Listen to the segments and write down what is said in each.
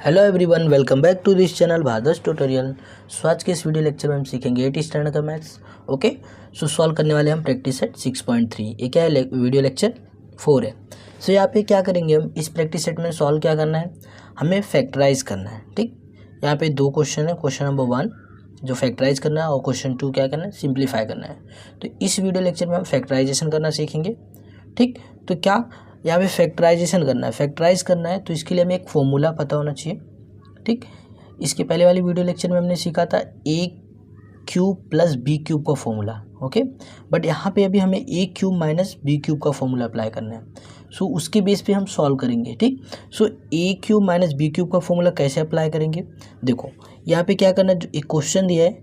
Hello everyone, welcome back to this channel Bhardwaj tutorial. So आज के इस वीडियो लेक्चर में हम सीखेंगे 8th स्टैंडर्ड का मैथ्स। ओके, सो सॉल्व करने वाले हम प्रैक्टिस सेट 6.3। ये क्या है, वीडियो लेक्चर 4 है। सो यहाँ पे क्या करेंगे हम, इस प्रैक्टिस सेट में सॉल्व क्या करना है, हमें फैक्टराइज करना है। ठीक, यहाँ पे दो क्वेश्चन है, क्वेश्चन नंबर 1 जो फैक्टराइज करना है और क्वेश्चन 2 क्या करना है, सिंप्लीफाई करना है। तो इस वीडियो लेक्चर में हम फैक्टराइजेशन करना सीखेंगे। ठीक, तो क्या यहाँ पे फैक्टराइजेशन करना है, फैक्टराइज करना है तो इसके लिए हमें एक फॉर्मूला पता होना चाहिए। ठीक, इसके पहले वाली वीडियो लेक्चर में हमने सीखा था ए क्यूब प्लस बी क्यूब का फॉर्मूला। ओके, बट यहाँ पे अभी हमें ए क्यूब माइनस बी क्यूब का फॉर्मूला अप्लाई करना है। सो उसके बेस पे हम सॉल्व करेंगे। ठीक, सो ए क्यूब माइनस बी क्यूब का फॉर्मूला कैसे अप्लाई करेंगे, देखो यहाँ पे क्या करना है, जो एक क्वेश्चन दिया है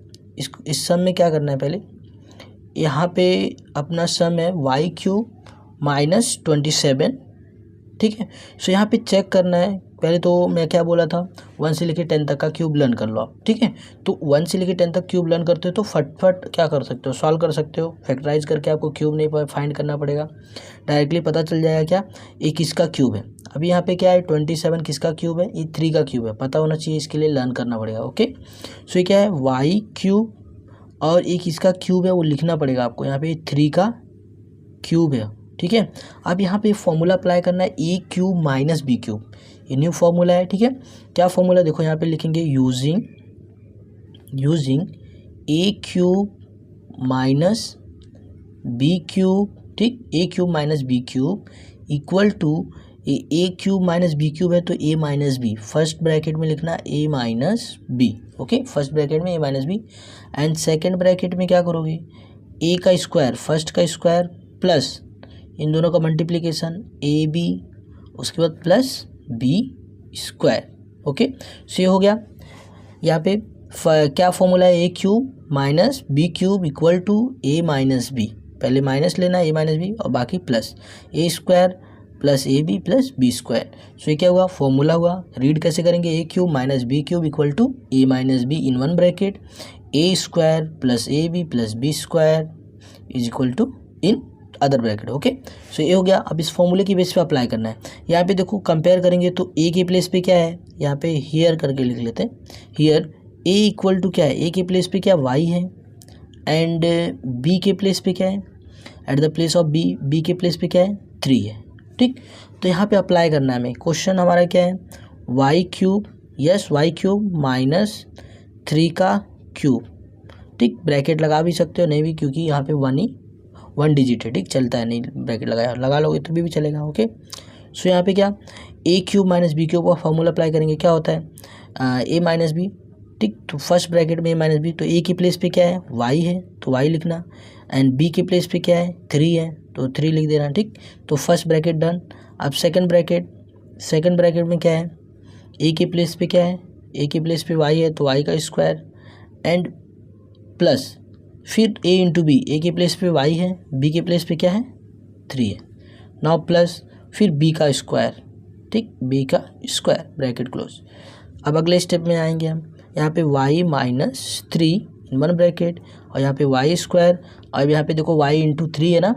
इस सम में क्या करना है, पहले यहाँ पे अपना सम है वाई क्यूब माइनस 27। ठीक है, सो यहाँ पे चेक करना है, पहले तो मैं क्या बोला था 1 से लेकर 10 तक का क्यूब लर्न कर लो आप। ठीक है, तो 1 से लेकर 10 तक क्यूब लर्न करते हो तो फटफट क्या कर सकते हो, सॉल्व कर सकते हो। फैक्टराइज करके आपको क्यूब नहीं फाइंड करना पड़ेगा, डायरेक्टली पता चल जाएगा क्या ये किसका क्यूब है। अभी यहाँ पे क्या है 27 किसका क्यूब है, ये 3 का क्यूब है, पता होना चाहिए, इसके लिए लर्न करना पड़ेगा। ओके, सो ये क्या है वाई क्यूब और ये किसका क्यूब है वो लिखना पड़ेगा आपको, यहाँ पे 3 का क्यूब है। ठीक है, अब यहाँ पे फॉर्मूला अप्लाई करना है a cube minus B cube, ये न्यू फॉर्मूला है। ठीक है, क्या फॉर्मूला, देखो यहाँ पे लिखेंगे using a cube minus B cube. ठीक, a cube minus B cube equal to a cube minus B cube है तो a minus b, first bracket में लिखना a minus b. Okay, first bracket में a minus b and second bracket में क्या करोगे, a का स्क्वायर, फर्स्ट का स्क्वायर प्लस इन दोनों का मल्टीप्लिकेशन ए बी, उसके बाद plus B square. Okay, so ये हो गया। यहाँ पे क्या फॉर्मूला है, a cube minus B cube equal to a minus b, पहले माइनस लेना ए माइनस बी और बाकी plus a square plus A B plus B square. So ये क्या हुआ, फॉर्मूला हुआ। रीड कैसे करेंगे, a cube minus B cube equal to a minus b in one bracket a square plus A B plus B square is equal to in other bracket. Okay, so ये हो गया। अब इस फॉर्मूले की बेस पे अप्लाई करना है। यहाँ पे देखो कंपेयर करेंगे तो ए के प्लेस पे क्या है, यहाँ पे हियर करके लिख लेते हैं, हियर ए इक्वल टू क्या है, ए के प्लेस पे क्या वाई है एंड बी के प्लेस पे क्या है, at the place of B के प्लेस पे क्या है 3 है। ठीक, तो यहाँ पे अप्लाई करना है हमें। क्वेश्चन हमारा क्या है, Y cube, yes Y cube minus 3 का क्यूब। ठीक, ब्रैकेट लगा भी सकते हो, नहीं भी, क्योंकि यहाँ पे 1 डिजिट है। ठीक, चलता है, नहीं ब्रैकेट लगा लोगे तो भी चलेगा। ओके, सो यहाँ पे क्या A cube minus B cube का फॉर्मूला अप्लाई करेंगे, क्या होता है ए माइनस बी। ठीक, तो फर्स्ट ब्रैकेट में ए माइनस बी, तो ए के प्लेस पे क्या है वाई है तो वाई लिखना एंड बी के प्लेस पे क्या है 3 है तो 3 लिख देना। ठीक, तो फर्स्ट ब्रैकेट डन। अब सेकंड ब्रैकेट में क्या है, ए के प्लेस पे क्या है, ए के प्लेस पे वाई है तो वाई का स्क्वायर एंड प्लस फिर a इंटू बी, ए के प्लेस पे y है, b के प्लेस पे क्या है 3 है, नाउ प्लस फिर b का स्क्वायर। ठीक, b का स्क्वायर ब्रैकेट क्लोज। अब अगले स्टेप में आएंगे हम, यहाँ पे y माइनस 3 इन वन ब्रैकेट और यहाँ पे y स्क्वायर। अब यहाँ पे देखो y इंटू 3 है ना,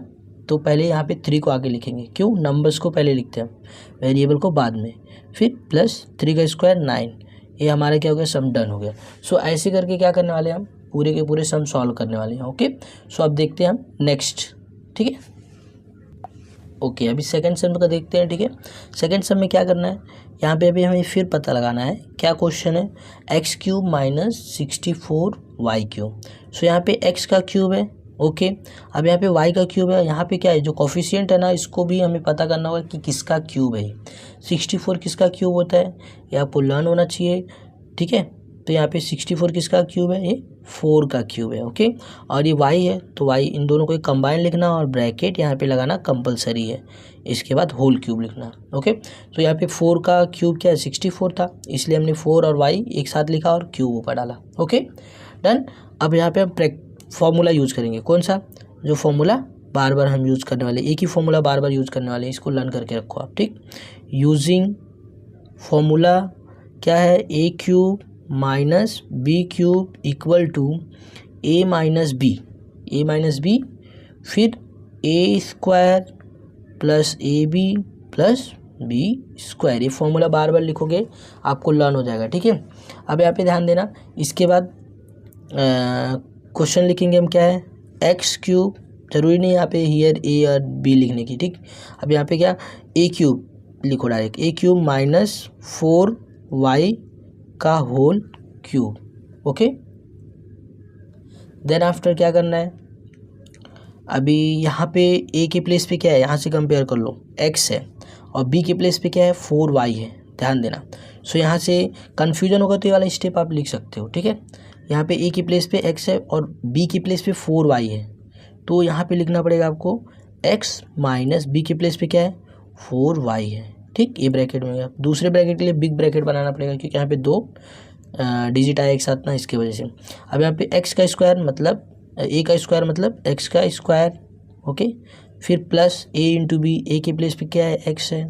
तो पहले यहाँ पे 3 को आगे लिखेंगे, क्यों, नंबर्स को पहले लिखते हैं हम, वेरिएबल को बाद में, फिर प्लस 3 का स्क्वायर 9। ये हमारा क्या हो गया, सम डन हो गया। सो ऐसे करके क्या करने वाले हैं हम, पूरे के पूरे सम सॉल्व करने वाले हैं। ओके, सो अब देखते हैं हम नेक्स्ट। ठीक है, ओके, अभी सेकंड सम का देखते हैं। ठीक है, सेकंड सम में क्या करना है, यहाँ पे अभी हमें फिर पता लगाना है, क्या क्वेश्चन है, x cube minus 64 y cube. So यहाँ पे एक्स का क्यूब है। ओके, अब यहाँ पे वाई का क्यूब है, यहाँ पे क्या है जो कोफिशिएंट है ना, इसको भी हमें पता करना होगा कि किसका क्यूब है। 64 किसका क्यूब होता है, ये आपको लर्न होना चाहिए। ठीक है, तो यहाँ पे 64 किसका क्यूब है, ये 4 का क्यूब है। ओके, और ये y है तो y, इन दोनों को कंबाइन लिखना और ब्रैकेट यहाँ पे लगाना कंपलसरी है, इसके बाद होल क्यूब लिखना। ओके, तो यहाँ पे 4 का क्यूब क्या है 64 था, इसलिए हमने 4 और y एक साथ लिखा और क्यूब ऊपर डाला। Okay, done. अब यहाँ पे हम फॉर्मूला यूज़ करेंगे, कौन सा, जो फॉर्मूला बार बार हम यूज़ करने वाले, एक ही फॉर्मूला बार बार यूज़ करने वाले, इसको लर्न करके रखो आप। ठीक, यूजिंग फॉर्मूला क्या है, a cube minus B cube equal to a minus b, फिर a square plus A B plus B square. ये फॉर्मूला बार बार लिखोगे आपको लर्न हो जाएगा, ठीक है। अब यहाँ पे ध्यान देना, इसके बाद क्वेश्चन लिखेंगे हम, क्या है, एक्स क्यूब, जरूरी नहीं यहाँ पे हियर ए और बी लिखने की, ठीक। अब यहाँ पे क्या, ए क्यूब लिखो direct, A cube minus 4y का whole cube, okay. Then after क्या करना है, अभी यहाँ पे ए के प्लेस पे क्या है, यहाँ से कंपेयर कर लो, x है, और b के प्लेस पे क्या है, 4y है, ध्यान देना। सो यहाँ से कन्फ्यूजन होगा तो ये वाला स्टेप आप लिख सकते हो, ठीक है। यहाँ पे a के प्लेस पे x है और b के प्लेस पे 4y है, तो यहाँ पे लिखना पड़ेगा आपको x माइनस b के प्लेस पे क्या है, 4y है, ठीक। ये ब्रैकेट में, दूसरे ब्रैकेट के लिए बिग ब्रैकेट बनाना पड़ेगा क्योंकि यहाँ पे 2 डिजिट आए एक साथ ना, इसकी वजह से। अब यहाँ पे x का स्क्वायर मतलब a का स्क्वायर मतलब x का स्क्वायर, ओके। फिर plus a into B, a के प्लेस पे क्या है, x है,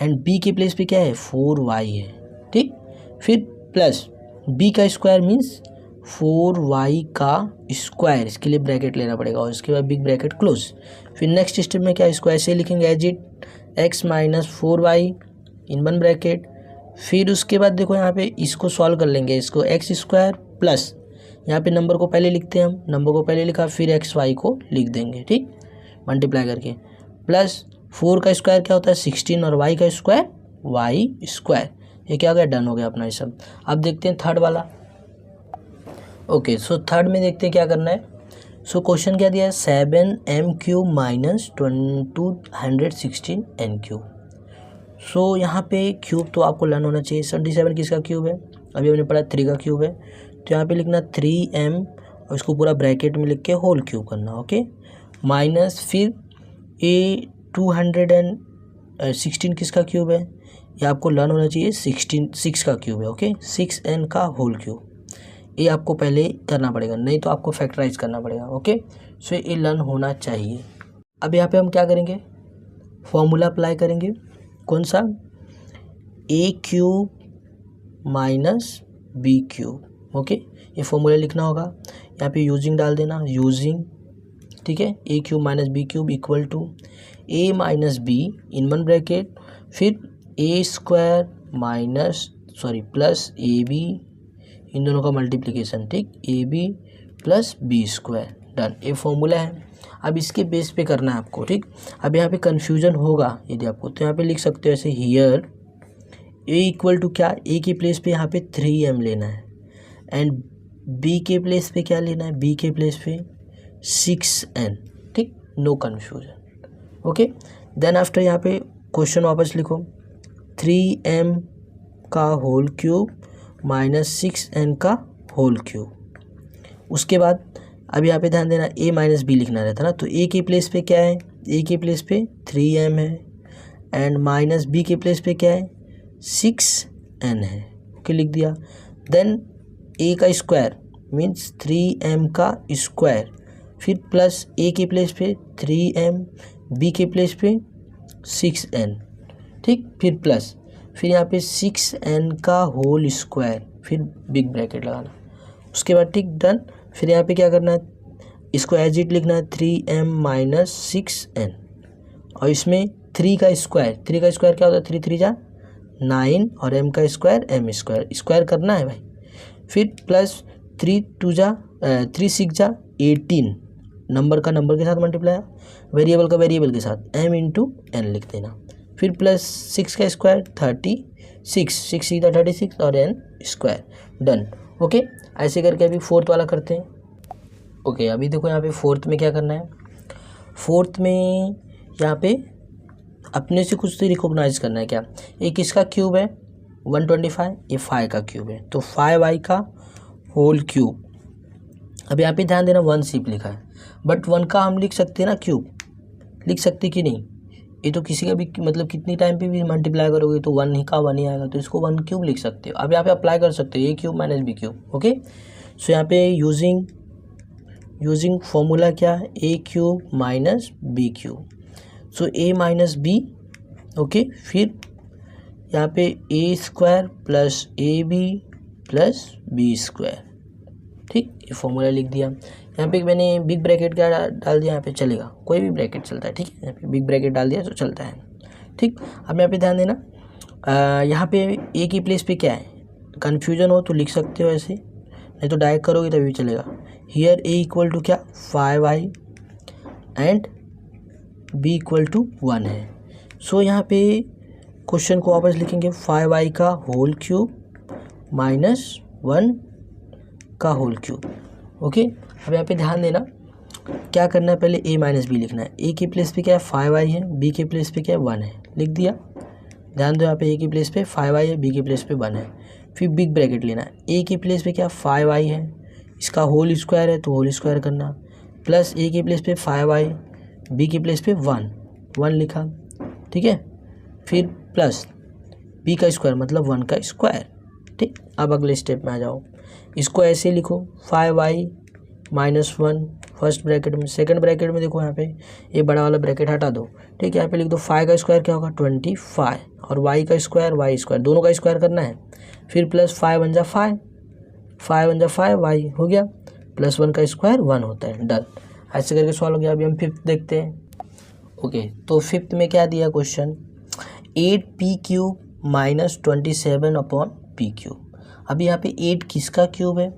एंड b के प्लेस पे क्या है, 4y है, ठीक। फिर प्लस b का स्क्वायर मीन्स 4y का स्क्वायर, इसके लिए ब्रैकेट लेना पड़ेगा और इसके बाद बिग ब्रैकेट क्लोज। फिर नेक्स्ट स्टेप में क्या, स्क्वायर से लिखेंगे एज इट x माइनस 4y इन वन ब्रैकेट। फिर उसके बाद देखो यहाँ पे इसको सॉल्व कर लेंगे, इसको एक्स स्क्वायर प्लस यहाँ पे नंबर को पहले लिखते हैं हम, नंबर को पहले लिखा, फिर एक्स वाई को लिख देंगे, ठीक, मल्टीप्लाई करके। प्लस 4 का स्क्वायर क्या होता है, 16, और वाई का स्क्वायर वाई स्क्वायर। ये क्या हो गया, डन हो गया अपना ये सब। अब देखते हैं थर्ड वाला, ओके। सो थर्ड में देखते हैं क्या करना है। सो क्वेश्चन क्या दिया है, 7m³ माइनस 216 n³। सो यहाँ पे क्यूब तो आपको लर्न होना चाहिए। 77 किसका क्यूब है, अभी हमने पढ़ा 3 का क्यूब है, तो यहाँ पे लिखना 3m और इसको पूरा ब्रैकेट में लिख के होल क्यूब करना, ओके। माइनस फिर ए 216 किसका क्यूब है, ये आपको लर्न होना चाहिए, 6 का क्यूब है, ओके। 6n का होल क्यूब, ये आपको पहले करना पड़ेगा, नहीं तो आपको फैक्टराइज करना पड़ेगा, ओके। सो ये लर्न होना चाहिए। अब यहाँ पे हम क्या करेंगे, फॉर्मूला अप्लाई करेंगे, कौन सा, a cube minus B cube, okay. ये फॉर्मूला लिखना होगा, यहाँ पे यूजिंग डाल देना, यूजिंग, ठीक है, a cube minus B cube equal to a minus b in one bracket, फिर a square minus plus A b, इन दोनों का मल्टीप्लिकेशन, ठीक, a B plus B square, done. ये फॉर्मूला है, अब इसके बेस पे करना है आपको, ठीक। अब यहाँ पे कन्फ्यूजन होगा यदि आपको, तो यहाँ पे लिख सकते हो ऐसे, हियर ए इक्वल टू क्या, ए के प्लेस पे यहाँ पे 3m लेना है, एंड बी के प्लेस पे क्या लेना है, बी के प्लेस पे 6n, ठीक, no confusion, okay. Then after यहाँ पे क्वेश्चन वापस लिखो, 3m का होल क्यूब माइनस 6n का होल क्यूब। उसके बाद अब यहाँ पे ध्यान देना, a माइनस बी लिखना रहता है ना, तो a के प्लेस पे क्या है, a के प्लेस पे 3m है, एंड माइनस b के प्लेस पे क्या है, 6n है, ओके, लिख दिया। देन a का स्क्वायर मीन्स 3m का स्क्वायर, फिर प्लस a के प्लेस पे 3m, b के प्लेस पे 6n, ठीक, फिर प्लस, फिर यहाँ पे 6n का होल स्क्वायर, फिर बिग ब्रैकेट लगाना, उसके बाद ठीक, डन। फिर यहाँ पे क्या करना है, इसको एज इट लिखना है, 3m माइनस 6n, और इसमें 3 का स्क्वायर क्या होता है, 3 3 जा 9, और m का स्क्वायर m स्क्वायर करना है भाई। फिर प्लस 3 6 जा 18, नंबर का नंबर के साथ मल्टीप्लाई, वेरिएबल का वेरिएबल के साथ, m इंटू n लिख देना। फिर प्लस 6 का स्क्वायर 36, 6 सीधा 36 और n स्क्वायर, डन, ओके। ऐसे करके अभी फोर्थ वाला करते हैं, ओके। अभी देखो यहाँ पे फोर्थ में क्या करना है, फोर्थ में यहाँ पे अपने से कुछ तो रिकॉग्नाइज करना है, क्या, ये किसका क्यूब है 125, ये 5 का क्यूब है, तो 5y का होल क्यूब। अब यहाँ पे ध्यान देना 1 सिर्फ लिखा है, बट 1 का हम लिख सकते हैं ना, क्यूब लिख सकते कि नहीं, ये तो किसी का भी मतलब कितनी टाइम पे भी मल्टीप्लाई करोगे तो 1 ही का 1 ही आएगा, तो इसको 1 क्यूब लिख सकते हो। अब यहाँ पे अप्लाई कर सकते हो, a cube minus B cube, okay. So यहाँ पे यूजिंग फॉर्मूला क्या है, a cube minus B cube, so a minus b, okay. फिर यहाँ पे a square plus A B plus B square, ठीक, ये फॉर्मूला लिख दिया। यहाँ पे मैंने बिग ब्रैकेट क्या डाल दिया, यहाँ पे चलेगा, कोई भी ब्रैकेट चलता है, ठीक है, यहाँ पे बिग ब्रैकेट डाल दिया तो चलता है। ठीक। अब यहाँ पे ध्यान देना, यहाँ पे ए की प्लेस पे क्या है, कन्फ्यूजन हो तो लिख सकते हो ऐसे, नहीं तो डायरेक्ट करोगे तभी चलेगा। हियर ए इक्वल टू क्या 5i and B equal to 1 है। सो यहाँ पे क्वेश्चन को वापस लिखेंगे 5i का होल क्यूब माइनस 1 का होल क्यूब। ओके, अब यहाँ पे ध्यान देना क्या करना है, पहले a माइनस बी लिखना है। a की प्लेस पे क्या है 5i है, b के प्लेस पे क्या है 1 है, लिख दिया। ध्यान दो यहाँ पे a की प्लेस पे 5i है, b के प्लेस पे 1 है। फिर बिग ब्रैकेट लेना है, a की प्लेस पे क्या 5i है, इसका होल स्क्वायर है तो होल स्क्वायर करना, प्लस a की प्लेस पे 5i, b की प्लेस पे 1 लिखा, ठीक है। फिर प्लस b का स्क्वायर मतलब 1 का स्क्वायर, ठीक। अब अगले स्टेप में आ जाओ, इसको ऐसे लिखो 5i माइनस 1 फर्स्ट ब्रैकेट में, सेकंड ब्रैकेट में देखो यहाँ पे ये बड़ा वाला ब्रैकेट हटा दो, ठीक है। यहाँ पे लिख दो 5 का स्क्वायर क्या होगा 25 और y का स्क्वायर y स्क्वायर, दोनों का स्क्वायर करना है। फिर प्लस 5 वन जा 5, 5 वन जा 5 y हो गया, प्लस 1 का स्क्वायर 1 होता है, डन। ऐसे करके सॉल्व हो गया। अभी हम फिफ्थ देखते हैं। ओके, तो फिफ्थ में क्या दिया question, 8p cube minus 27 upon P cube. अभी यहाँ पे 8 किसका क्यूब है,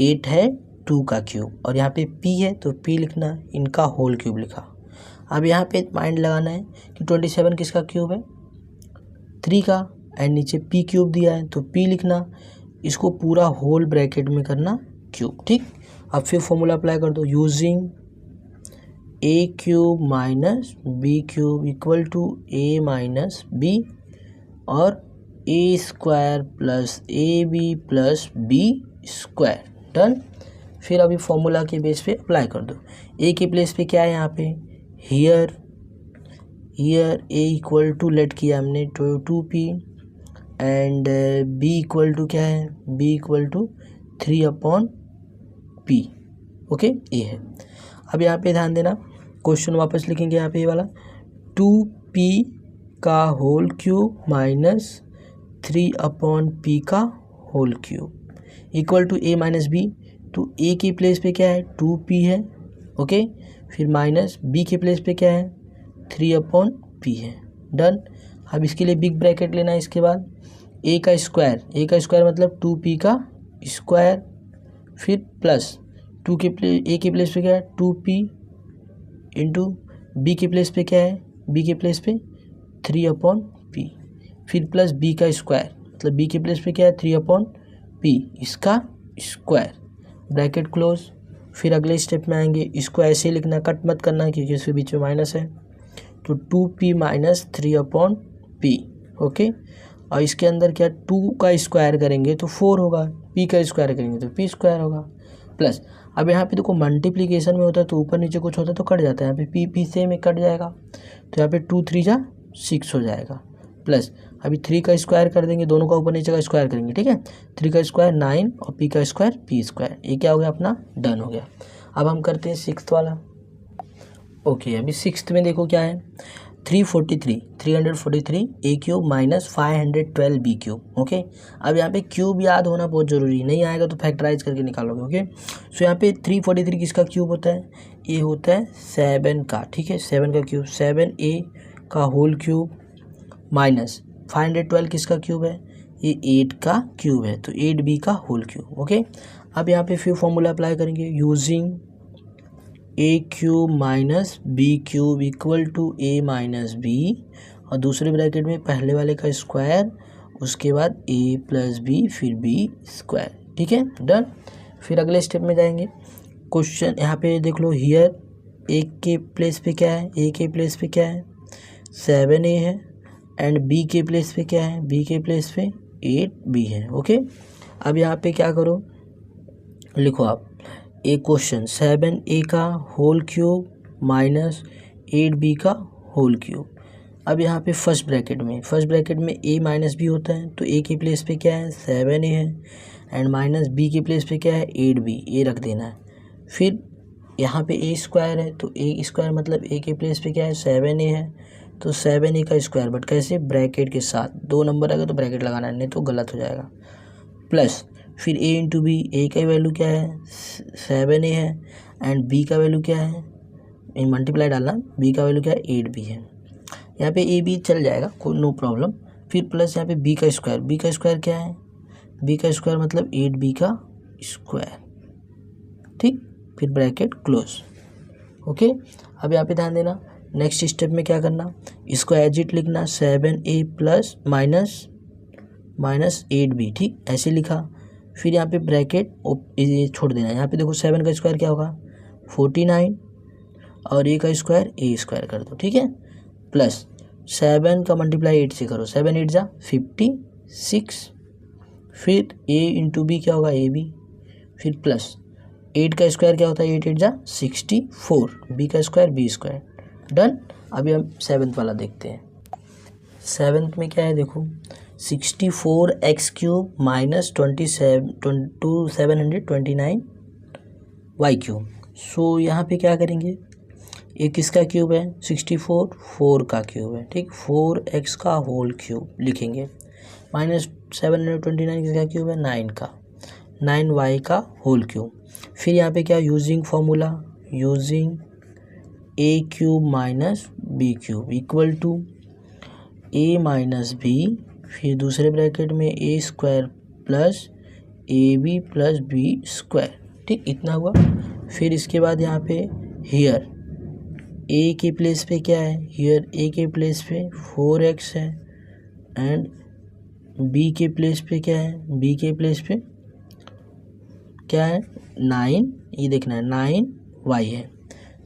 8 है 2 का क्यूब, और यहाँ पे p है तो p लिखना, इनका होल क्यूब लिखा। अब यहाँ पे माइंड लगाना है कि 27 किसका क्यूब है 3 का, एंड नीचे p क्यूब दिया है तो p लिखना, इसको पूरा होल ब्रैकेट में करना क्यूब, ठीक। अब फिर फॉर्मूला अप्लाई कर दो, using a cube minus B cube equal to a minus B और a square plus A B plus B square, done. फिर अभी फॉर्मूला के बेस पे अप्लाई कर दो। a के प्लेस पे क्या है यहाँ पे, here a equal to let किया हमने 2p and b equal to क्या है, b equal to 3 upon p, okay ये है। अब यहाँ पे ध्यान देना, क्वेश्चन वापस लिखेंगे यहाँ पे ये वाला 2p का whole cube minus 3 upon p का whole cube equal to a minus B. तो a की प्लेस पे क्या है 2p है, ओके। फिर माइनस b के प्लेस पे क्या है 3 अपॉन p है, डन। अब इसके लिए बिग ब्रैकेट लेना है, इसके बाद a का स्क्वायर मतलब 2p का स्क्वायर, फिर प्लस a के प्लेस पे क्या है 2p इंटू b के प्लेस पे क्या है, b के प्लेस पे 3 अपॉन p, फिर प्लस b का स्क्वायर मतलब b के प्लेस पे क्या है 3 अपॉन p, इसका स्क्वायर, ब्रैकेट क्लोज। फिर अगले स्टेप में आएंगे, इसको ऐसे लिखना, कट मत करना क्योंकि इसके बीच में माइनस है, तो 2p minus 3 upon p, okay. और इसके अंदर क्या 2 का स्क्वायर करेंगे तो 4 होगा, p का स्क्वायर करेंगे तो p स्क्वायर होगा, प्लस। अब यहाँ पे देखो मल्टीप्लिकेशन में होता है तो ऊपर नीचे कुछ होता है तो कट जाता है, यहाँ पे p से में कट जाएगा तो यहाँ पे 2 3 जा 6 हो जाएगा, प्लस अभी 3 का स्क्वायर कर देंगे, दोनों का ऊपर नीचे का स्क्वायर करेंगे, ठीक है। 3 का स्क्वायर 9 और p का स्क्वायर p स्क्वायर, ये क्या हो गया अपना डन हो गया। अब हम करते हैं सिक्स्थ वाला। ओके, अभी सिक्स्थ में देखो क्या है 343 a cube minus 512 b cube, okay. अब यहाँ पे क्यूब याद होना बहुत ज़रूरी, नहीं आएगा तो फैक्टराइज करके निकालोगे, ओके। सो यहाँ पे 343 किसका क्यूब होता है, ये होता है 7 का, ठीक है, 7 का क्यूब, 7a का होल क्यूब माइनस 512 किसका क्यूब है, ये 8 का क्यूब है तो 8b का होल क्यूब, ओके। अब यहाँ पे फिर फॉर्मूला अप्लाई करेंगे, using a cube minus B cube equal to a minus B, और दूसरे ब्रैकेट में पहले वाले का स्क्वायर, उसके बाद a प्लस बी फिर b स्क्वायर, ठीक है, डन। फिर अगले स्टेप में जाएंगे, क्वेश्चन यहाँ पे देख लो, हियर a के प्लेस पे क्या है, a के प्लेस पे क्या है 7a है, एंड b के प्लेस पे क्या है, b के प्लेस पे 8b है, ओके। अब यहाँ पे क्या करो, लिखो आप एक क्वेश्चन 7a का होल क्यूब माइनस 8b का होल क्यूब। अब यहाँ पे फर्स्ट ब्रैकेट में a माइनस बी होता है तो a के प्लेस पे क्या है 7a है, एंड माइनस b के प्लेस पे क्या है 8b, ये रख देना है। फिर यहाँ पे a स्क्वायर है तो a स्क्वायर मतलब a के प्लेस पे क्या है 7a है तो 7a का स्क्वायर, बट कैसे ब्रैकेट के साथ, 2 नंबर आएगा तो ब्रैकेट लगाना है, नहीं तो गलत हो जाएगा, प्लस फिर a इंटू बी, a का वैल्यू क्या है 7a है, एंड b का वैल्यू क्या है, मल्टीप्लाई डालना, b का वैल्यू क्या है 8b है। यहाँ पे ए बी चल जाएगा, कोई नो प्रॉब्लम। फिर प्लस यहाँ पे बी का स्क्वायर, बी का स्क्वायर क्या है, बी का स्क्वायर मतलब 8b का स्क्वायर, ठीक। फिर ब्रैकेट क्लोज, ओके। अब यहाँ पे ध्यान देना, नेक्स्ट स्टेप में क्या करना, इसको एज इट लिखना 7a प्लस माइनस 8b, ठीक, ऐसे लिखा। फिर यहाँ पे ब्रैकेट ये छोड़ देना। यहाँ पे देखो 7 का स्क्वायर क्या होगा 49 और a का स्क्वायर a स्क्वायर कर दो, ठीक है। प्लस 7 का मल्टीप्लाई 8 से करो, 7 8 जा 56। फिर a इंटू बी क्या होगा ab। फिर प्लस 8 का स्क्वायर क्या होता है 8 8 जा 64, b का स्क्वायर b स्क्वायर, डन। अभी हम 7th वाला देखते हैं। 7th में क्या है देखो, 64x³ माइनस 729 y³। सो यहाँ पे क्या करेंगे, ये किसका क्यूब है 64, 4 का क्यूब है, ठीक, 4x का होल क्यूब लिखेंगे। माइनस 729 किसका क्यूब है 9 का, 9y का होल क्यूब। फिर यहाँ पे क्या using formula, using a³ minus b³ equal to a minus b, फिर दूसरे ब्रैकेट में a square plus ab plus b square, ठीक, इतना हुआ। फिर इसके बाद यहाँ पे हियर a के प्लेस पे क्या है, हियर a के प्लेस पे 4x है एंड b के प्लेस पे क्या है, b के प्लेस पे क्या है 9, ये देखना है 9y है।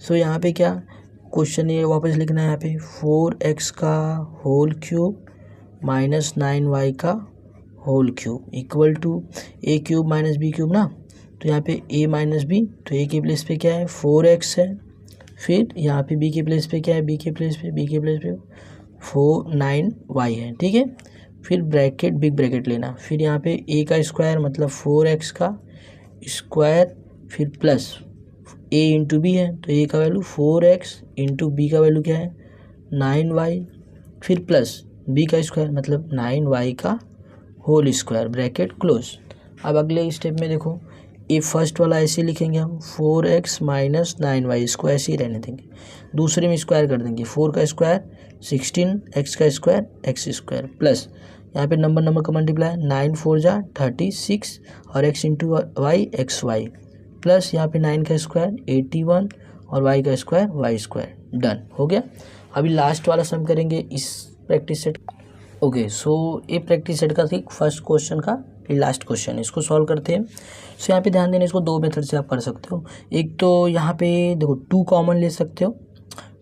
सो यहाँ पे क्या क्वेश्चन ये वापस लिखना है, यहाँ पे 4x का होल क्यूब माइनस 9y का whole cube equal to a³ minus b³ ना, तो यहाँ पे a माइनस b, तो a के प्लेस पे क्या है 4x है। फिर यहाँ पे b के प्लेस पे क्या है, b के प्लेस पे 9y है, ठीक है। फिर ब्रैकेट बिग ब्रैकेट लेना, फिर यहाँ पे a का स्क्वायर मतलब 4x का स्क्वायर, फिर प्लस a इंटू बी है, तो a का वैल्यू 4x इंटू बी का वैल्यू क्या है 9y, फिर प्लस b का स्क्वायर मतलब 9y का होल स्क्वायर, ब्रैकेट क्लोज। अब अगले स्टेप में देखो, ये फर्स्ट वाला ऐसे लिखेंगे हम 4x माइनस 9y, इसको ऐसे ही रहने देंगे। दूसरे में स्क्वायर कर देंगे, 4 का स्क्वायर 16, x का स्क्वायर x स्क्वायर, प्लस यहाँ पे नंबर का मल्टीप्लाई 9 4 जा 36 और x into y xy, plus यहाँ पे 9 का स्क्वायर 81 और y का स्क्वायर y स्क्वायर, डन हो गया। अभी लास्ट वाला सम करेंगे इस प्रैक्टिस सेट, ओके। सो ये प्रैक्टिस सेट का ठीक फर्स्ट क्वेश्चन का लास्ट क्वेश्चन, इसको सॉल्व करते हैं। सो यहाँ पे ध्यान देना, इसको दो मेथड से आप कर सकते हो। एक तो यहाँ पे देखो 2 कॉमन ले सकते हो,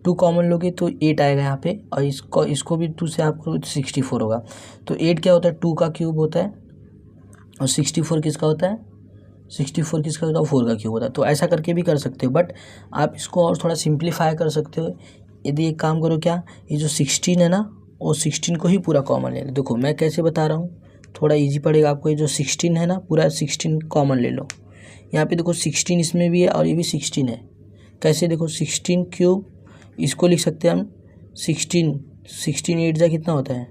2 कॉमन लोगे तो 8 आएगा यहाँ पे, और इसको भी 2 से आपको 64 होगा। तो 8 क्या होता है 2 का क्यूब होता है, और 64 किसका होता है 4 का क्यूब होता है। तो ऐसा करके भी कर सकते हो, बट आप इसको और थोड़ा सिंप्लीफाई कर सकते हो। यदि एक काम करो, क्या ये जो 16 है ना, वो 16 को ही पूरा कॉमन ले लो। देखो मैं कैसे बता रहा हूँ, थोड़ा इजी पड़ेगा आपको। ये जो 16 है ना, पूरा 16 कॉमन ले लो। यहाँ पे देखो 16 इसमें भी है और ये भी 16 है। कैसे देखो 16 क्यूब, इसको लिख सकते हैं हम 16 8 जा कितना होता है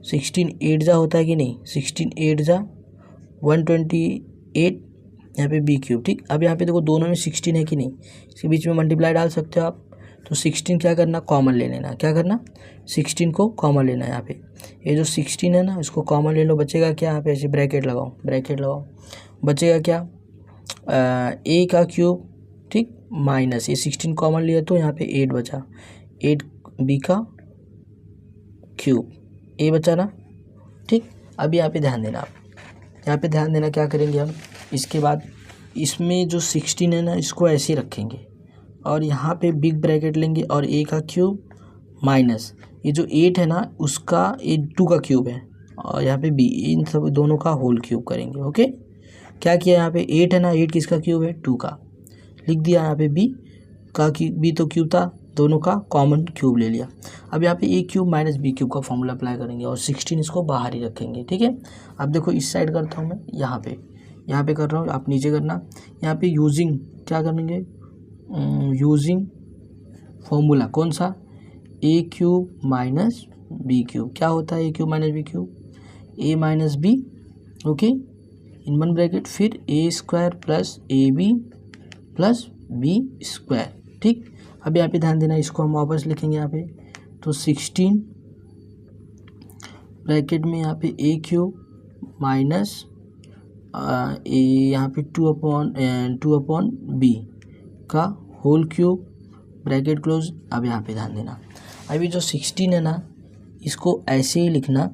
16 8 जा होता है कि नहीं, 16 8 जा 128, यहाँ पे b³, ठीक। अब यहाँ पे देखो दोनों में 16 है कि नहीं, इसके बीच में मल्टीप्लाई डाल सकते हो आप। तो 16 क्या करना कॉमन ले लेना, क्या करना 16 को कॉमन लेना है। यहाँ पे ये जो 16 है ना, इसको कॉमन ले लो, बचेगा क्या, यहाँ पे ऐसे ब्रैकेट लगाओ, बचेगा क्या a का क्यूब, ठीक, माइनस ये 16 कॉमन लिया तो यहाँ पे 8 बचा, 8b का क्यूब, a बचा ना, ठीक। अब यहाँ पे ध्यान देना, आप यहाँ पे ध्यान देना, क्या करेंगे हम इसके बाद इसमें जो 16 है ना, इसको ऐसे ही रखेंगे और यहाँ पे बिग ब्रैकेट लेंगे और a का क्यूब माइनस ये जो 8 है ना, उसका ये 2 का क्यूब है, और यहाँ पे b, इन सब दोनों का होल क्यूब करेंगे, ओके। क्या किया, यहाँ पे 8 है ना, 8 किसका क्यूब है 2 का, लिख दिया। यहाँ पे b का b तो क्यूब था, दोनों का कॉमन क्यूब ले लिया। अब यहाँ पे a³ माइनस b³ का फॉर्मूला अप्लाई करेंगे और 16 इसको बाहर ही रखेंगे, ठीक है। अब देखो इस साइड करता हूँ मैं, यहाँ पे कर रहा हूँ, आप नीचे करना। यहाँ पे यूजिंग क्या करेंगे, यूजिंग फॉर्मूला कौन सा, a³ माइनस b³, क्या होता है a³ minus b³, a minus b, okay, in one bracket, फिर a square plus ab plus b square, ठीक। अब यहाँ पे ध्यान देना, इसको हम वापस लिखेंगे यहाँ पे, तो तो 16 ब्रैकेट में यहाँ पे ए क्यूब माइनस यहाँ पे 2 अपॉन बी का होल क्यूब ब्रैकेट क्लोज। अब यहाँ पे ध्यान देना, अभी जो 16 है ना इसको ऐसे ही लिखना,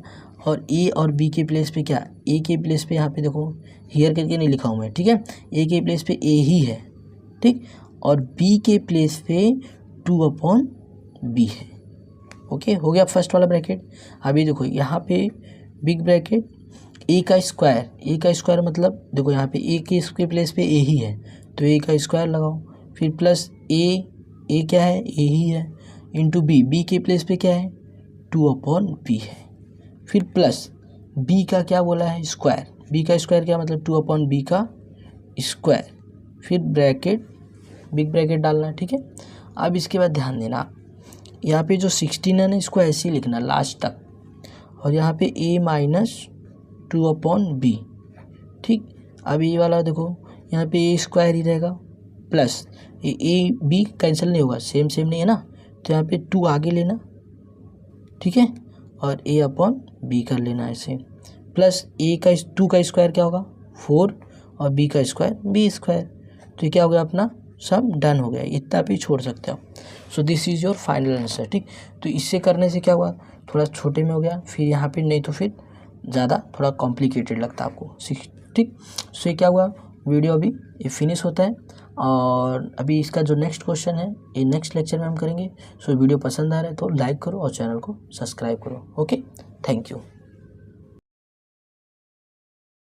और ए और बी के प्लेस पे क्या, ए के प्लेस पे यहाँ पे देखो हियर करके नहीं लिखा हूँ मैं, ठीक है, ए के प्लेस पे ए ही है, ठीक, और बी के प्लेस पे 2/b है। ओके, हो गया फर्स्ट वाला ब्रैकेट। अभी देखो यहाँ पे बिग ब्रैकेट ए का स्क्वायर मतलब देखो यहाँ पे ए के प्लेस पे ए ही है तो ए का स्क्वायर लगाओ, फिर प्लस ए क्या है, ए ही है, इंटू बी के प्लेस पे क्या है 2/b है, फिर प्लस बी का क्या बोला है स्क्वायर, बी का स्क्वायर क्या मतलब 2/b का स्क्वायर, फिर ब्रैकेट बिग ब्रैकेट डालना है, ठीक है। अब इसके बाद ध्यान देना यहाँ पे जो 16 है ना इसको ऐसे ही लिखना लास्ट तक, और यहाँ पे a माइनस 2/b, ठीक। अब ये वाला देखो यहाँ पे a स्क्वायर ही रहेगा, प्लस ये a b कैंसिल नहीं होगा, सेम नहीं है ना, तो यहाँ पे 2 आगे लेना, ठीक है, और a/b कर लेना ऐसे, प्लस टू का स्क्वायर क्या होगा 4 और b का स्क्वायर b स्क्वायर, तो ये क्या हो गया अपना सब डन हो गया, इतना भी छोड़ सकते हो। So this is your final answer, ठीक। तो इससे करने से क्या हुआ, थोड़ा छोटे में हो गया, फिर यहाँ पे नहीं तो फिर ज़्यादा थोड़ा कॉम्प्लिकेटेड लगता है आपको, ठीक। सो ये क्या हुआ, वीडियो अभी ये फिनिश होता है, और अभी इसका जो नेक्स्ट क्वेश्चन है ये नेक्स्ट लेक्चर में हम करेंगे। सो वीडियो पसंद आ रहा है तो लाइक करो और चैनल को सब्सक्राइब करो। Okay, thank you.